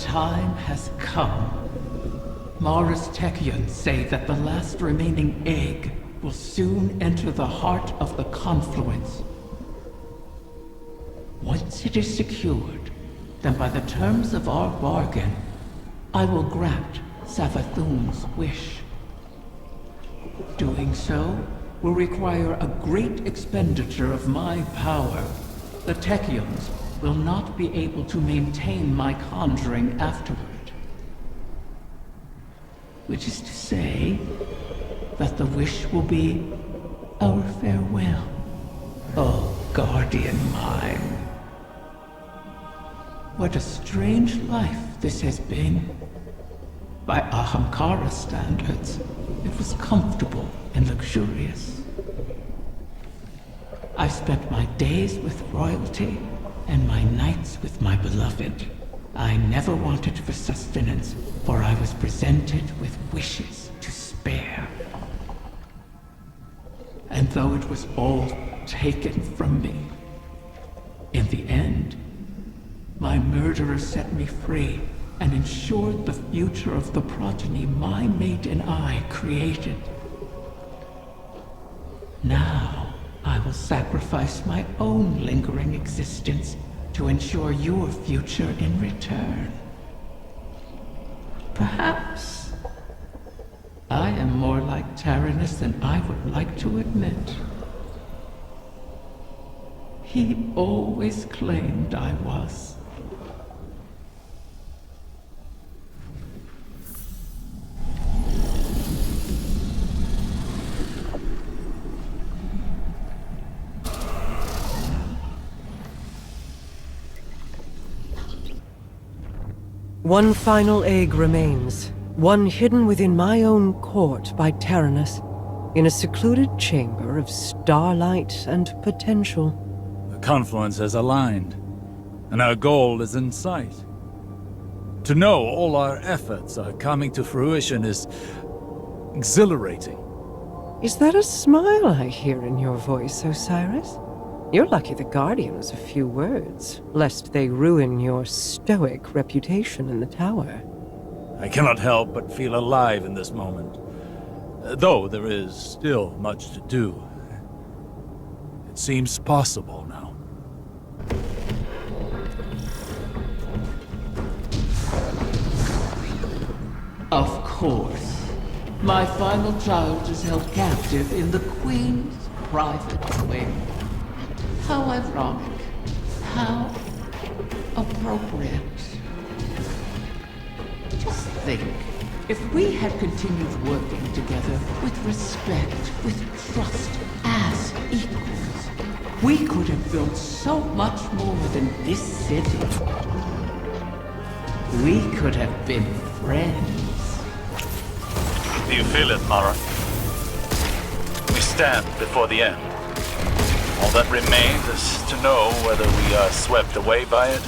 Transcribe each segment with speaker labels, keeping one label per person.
Speaker 1: time has come. Mara's Techians say that the last remaining egg will soon enter the heart of the confluence. Once it is secured, then by the terms of our bargain, I will grant Savathun's wish. Doing so will require a great expenditure of my power. The Techians will not be able to maintain my conjuring afterward. Which is to say, that the wish will be our farewell. Oh, guardian mine. What a strange life this has been. By Ahamkara standards, it was comfortable and luxurious. I spent my days with royalty and my nights with my beloved. I never wanted for sustenance, for I was presented with wishes to spare. And though it was all taken from me, in the end, my murderer set me free and ensured the future of the progeny my mate and I created. Now, I will sacrifice my own lingering existence to ensure your future in return. Perhaps I am more like Tyrannus than I would like to admit. He always claimed I was.
Speaker 2: One final egg remains, one hidden within my own court by Tyrannus, in a secluded chamber of starlight and potential.
Speaker 3: The confluence has aligned, and our goal is in sight. To know all our efforts are coming to fruition is exhilarating.
Speaker 2: Is that a smile I hear in your voice, Osiris? You're lucky the Guardian was a few words, lest they ruin your stoic reputation in the tower.
Speaker 3: I cannot help but feel alive in this moment, though there is still much to do. It seems possible now.
Speaker 1: Of course. My final child is held captive in the Queen's private wing. How ironic. How appropriate. Just think, if we had continued working together with respect, with trust, as equals, we could have built so much more than this city. We could have been friends.
Speaker 3: Do you feel it, Mara? We stand before the end. All that remains is to know whether we are swept away by it,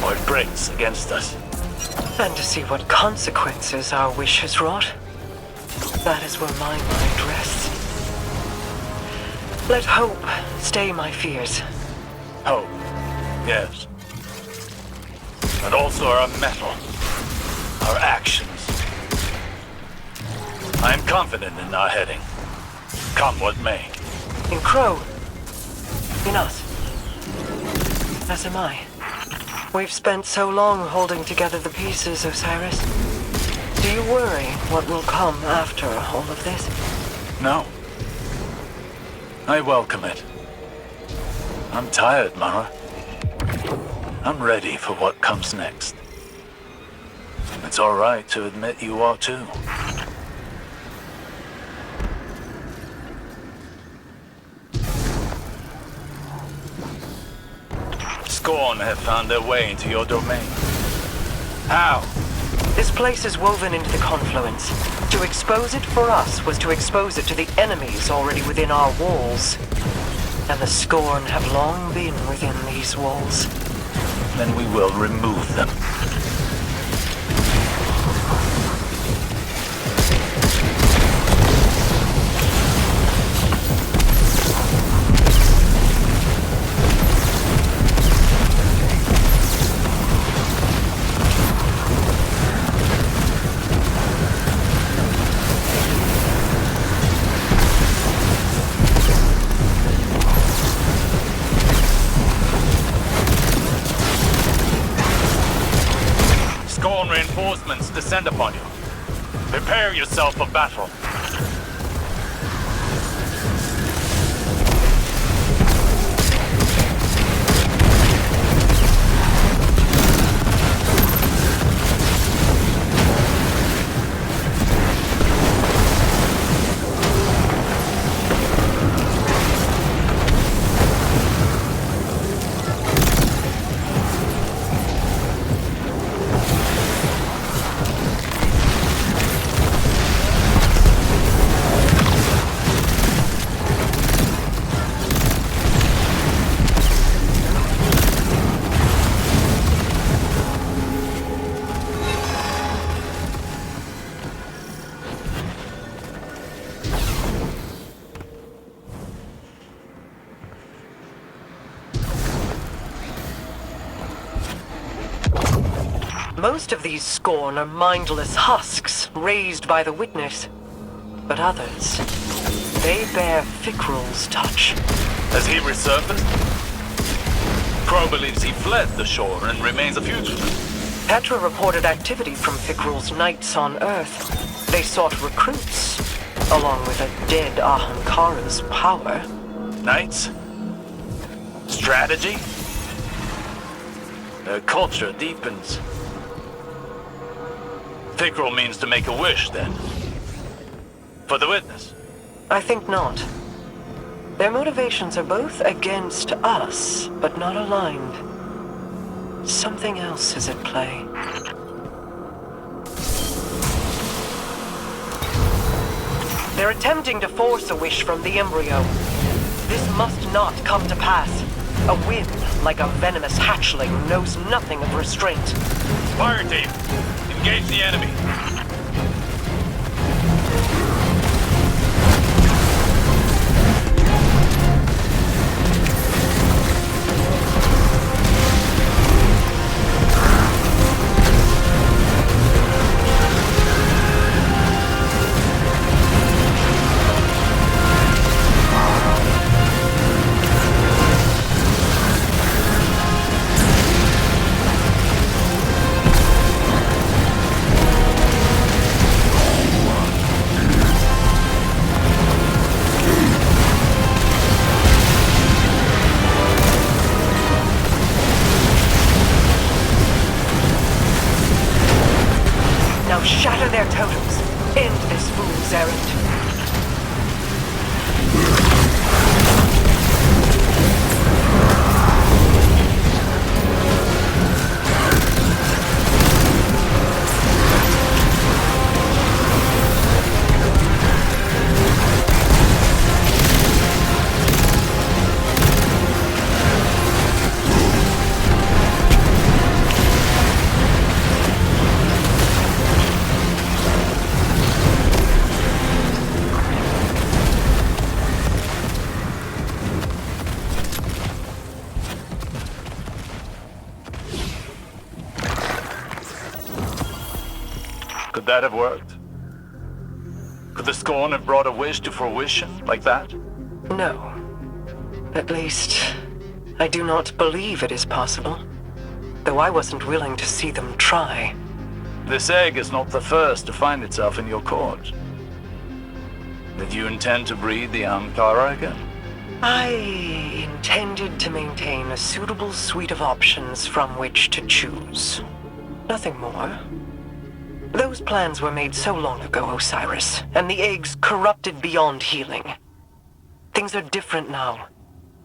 Speaker 3: or it breaks against us.
Speaker 2: And to see what consequences our wish has wrought. That is where my mind rests. Let hope stay my fears.
Speaker 3: Hope, yes. But also our mettle, our actions. I am confident in our heading, come what may.
Speaker 2: In Crow. In us. As am I. We've spent so long holding together the pieces, Osiris. Do you worry what will come after all of this?
Speaker 3: No. I welcome it. I'm tired, Mara. I'm ready for what comes next. It's all right to admit you are too. Scorn have found their way into your domain. How?
Speaker 2: This place is woven into the confluence. To expose it for us was to expose it to the enemies already within our walls. And the Scorn have long been within these walls.
Speaker 3: Then we will remove them. yourself for battle.
Speaker 2: Most of these scorn are mindless husks raised by the witness. But others, they bear Fickrul's touch.
Speaker 3: Has he resurfaced? Crow believes he fled the shore and remains a fugitive.
Speaker 2: Petra reported activity from Fickrul's knights on Earth. They sought recruits, along with a dead Ahamkara's power.
Speaker 3: Knights? Strategy? Their culture deepens. Fickrul means to make a wish, then. For the witness?
Speaker 2: I think not. Their motivations are both against us, but not aligned. Something else is at play. They're attempting to force a wish from the embryo. This must not come to pass. A whim, like a venomous hatchling, knows nothing of restraint.
Speaker 3: Fire team! Engage the enemy!
Speaker 2: Shatter their totems. End this fool's errand.
Speaker 3: Could that have worked? Could the scorn have brought a wish to fruition like that?
Speaker 2: No. At least, I do not believe it is possible. Though I wasn't willing to see them try.
Speaker 3: This egg is not the first to find itself in your court. Did you intend to breed the Ahamkara again?
Speaker 2: I intended to maintain a suitable suite of options from which to choose. Nothing more. Those plans were made so long ago, Osiris, and the eggs corrupted beyond healing. Things are different now.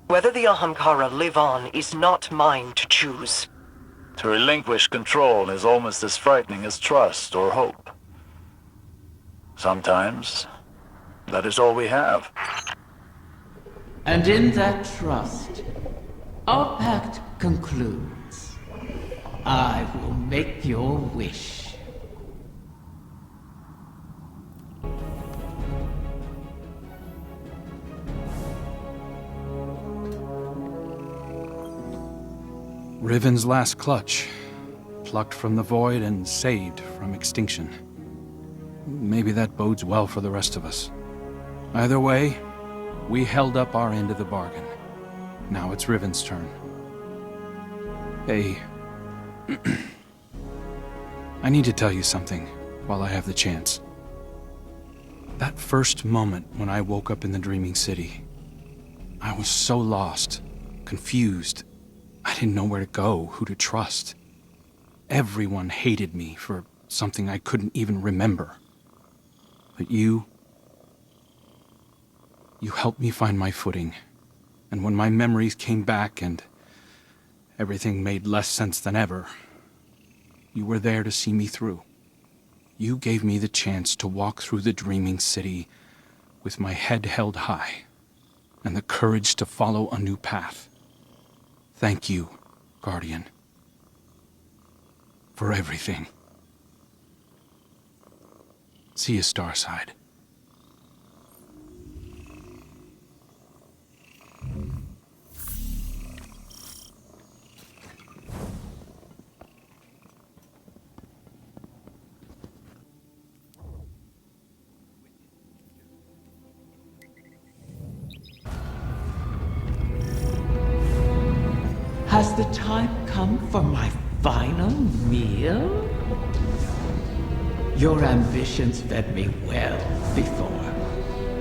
Speaker 2: Whether the Ahamkara live on is not mine to choose.
Speaker 3: To relinquish control is almost as frightening as trust or hope. Sometimes, that is all we have.
Speaker 1: And in that trust, our pact concludes. I will make your wish.
Speaker 4: Riven's last clutch, plucked from the void and saved from extinction. Maybe that bodes well for the rest of us. Either way, we held up our end of the bargain. Now it's Riven's turn. Hey, I need to tell you something while I have the chance. That first moment when I woke up in the Dreaming City, I was so lost, confused. I didn't know where to go, who to trust. Everyone hated me for something I couldn't even remember. But you helped me find my footing. And when my memories came back and everything made less sense than ever, you were there to see me through. You gave me the chance to walk through the Dreaming City with my head held high and the courage to follow a new path. Thank you, Guardian, for everything. See you, Starside.
Speaker 1: Has the time come for my final meal? Your ambitions fed me well before.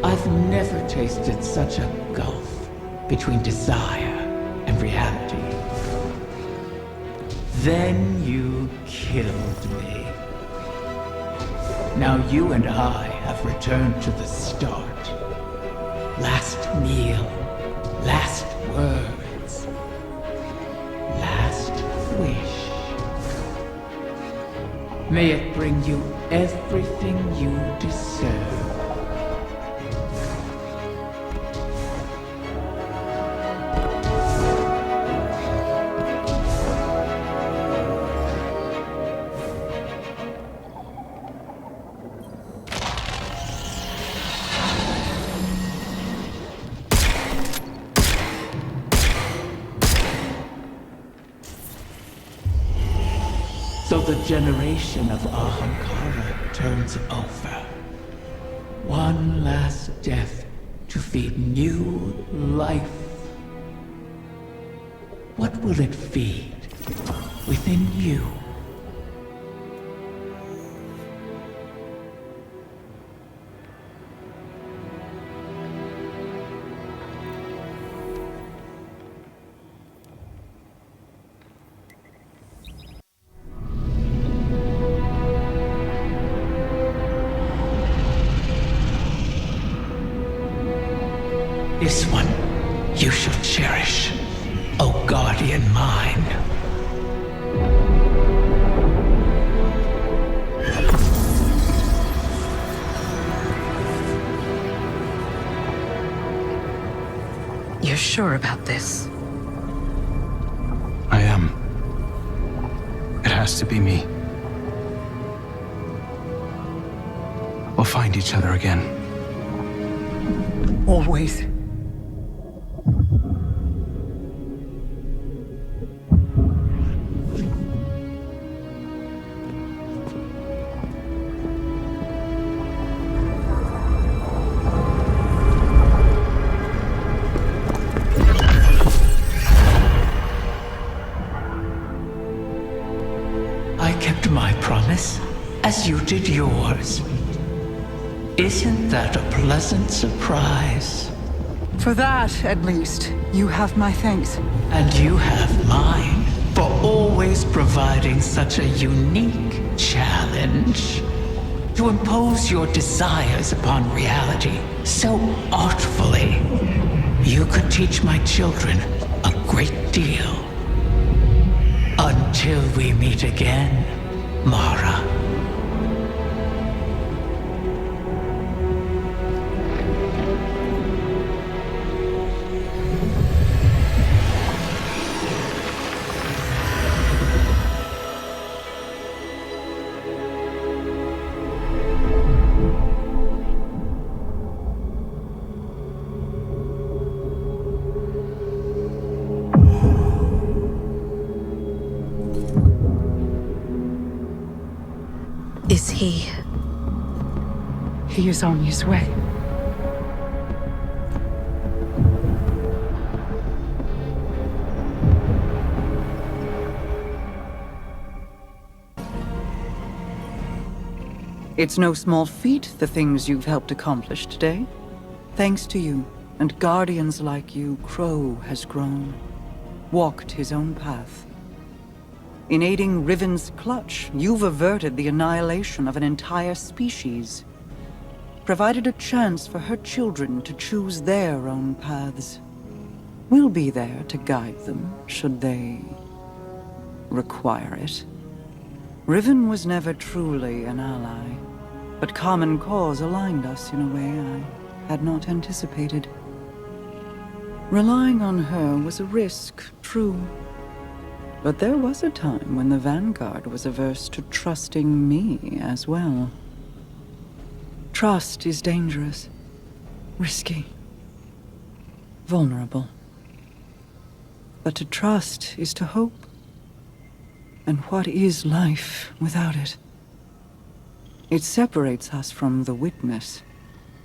Speaker 1: I've never tasted such a gulf between desire and reality. Then you killed me. Now you and I have returned to the start. Last meal, last words, last wish. May it bring you everything you deserve. So the generation of Ahamkara turns over. One last death to feed new life. What will it feed within you? This one you shall cherish, O guardian mine.
Speaker 2: You're sure about this?
Speaker 4: I am. It has to be me. We'll find each other again.
Speaker 2: Always.
Speaker 1: I kept my promise, as you did yours. Isn't that a pleasant surprise?
Speaker 5: For that, at least, you have my thanks.
Speaker 1: And you have mine for always providing such a unique challenge. To impose your desires upon reality so artfully. You could teach my children a great deal. Until we meet again, Mara.
Speaker 2: Is he?
Speaker 5: He is on his way. It's no small feat, the things you've helped accomplish today. Thanks to you, and guardians like you, Crow has grown, walked his own path. In aiding Riven's clutch, you've averted the annihilation of an entire species, provided a chance for her children to choose their own paths. We'll be there to guide them, should they require it. Riven was never truly an ally, but common cause aligned us in a way I had not anticipated. Relying on her was a risk, true. But there was a time when the Vanguard was averse to trusting me as well. Trust is dangerous, risky, vulnerable. But to trust is to hope. And what is life without it? It separates us from the witness,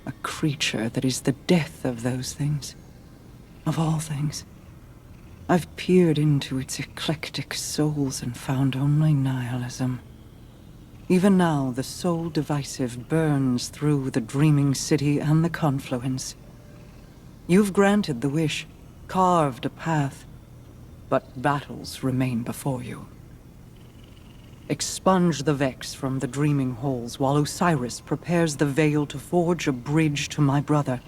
Speaker 5: a creature that is the death of those things, of all things. I've peered into its eclectic souls and found only nihilism. Even now, the soul divisive burns through the dreaming city and the confluence. You've granted the wish, carved a path, but battles remain before you. Expunge the Vex from the dreaming halls while Osiris prepares the veil to forge a bridge to my brother.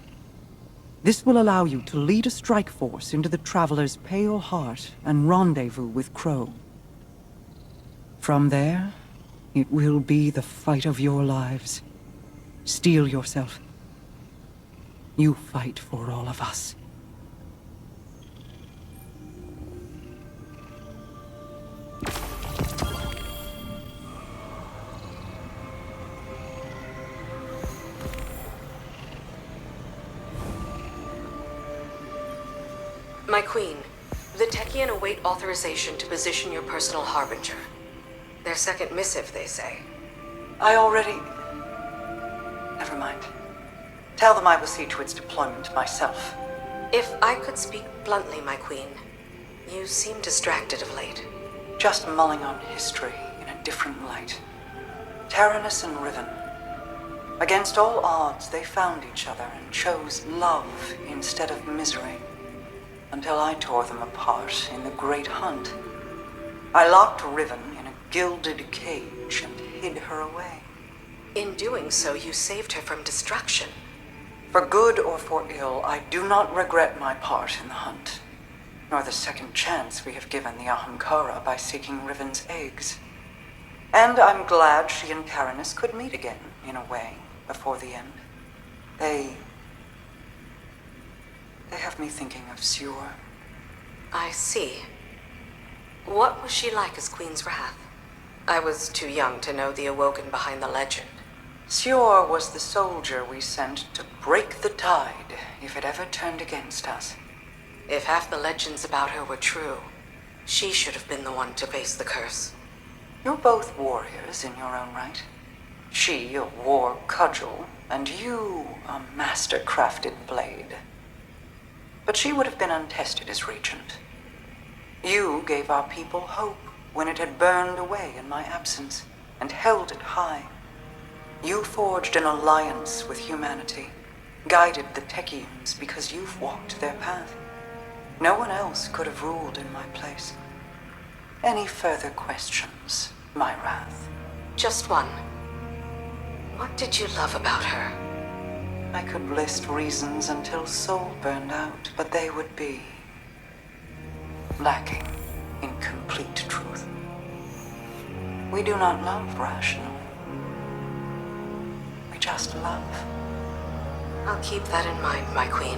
Speaker 5: This will allow you to lead a strike force into the Traveler's pale heart and rendezvous with Crow. From there, it will be the fight of your lives. Steel yourself. You fight for all of us.
Speaker 6: My queen, the Techian await authorization to position your personal harbinger. Their second missive, they say.
Speaker 5: I already... Never mind. Tell them I will see to its deployment myself.
Speaker 6: If I could speak bluntly, my queen, you seem distracted of late.
Speaker 5: Just mulling on history in a different light. Taranis and Riven. Against all odds, they found each other and chose love instead of misery. Until I tore them apart in the Great Hunt. I locked Riven in a gilded cage and hid her away.
Speaker 6: In doing so, you saved her from destruction.
Speaker 5: For good or for ill, I do not regret my part in the hunt, nor the second chance we have given the Ahamkara by seeking Riven's eggs. And I'm glad she and Taranis could meet again, in a way, before the end. They have me thinking of Sior.
Speaker 6: I see. What was she like as Queen's Wrath? I was too young to know the Awoken behind the legend.
Speaker 5: Sior was the soldier we sent to break the tide if it ever turned against us.
Speaker 6: If half the legends about her were true, she should have been the one to face the curse.
Speaker 5: You're both warriors in your own right. She, a war cudgel, and you, a master-crafted blade. But she would have been untested as regent. You gave our people hope when it had burned away in my absence, and held it high. You forged an alliance with humanity, guided the Techians because you've walked their path. No one else could have ruled in my place. Any further questions, my wrath?
Speaker 6: Just one. What did you love about her?
Speaker 5: I could list reasons until soul burned out, but they would be lacking in complete truth. We do not love rational. We just love.
Speaker 6: I'll keep that in mind, my queen.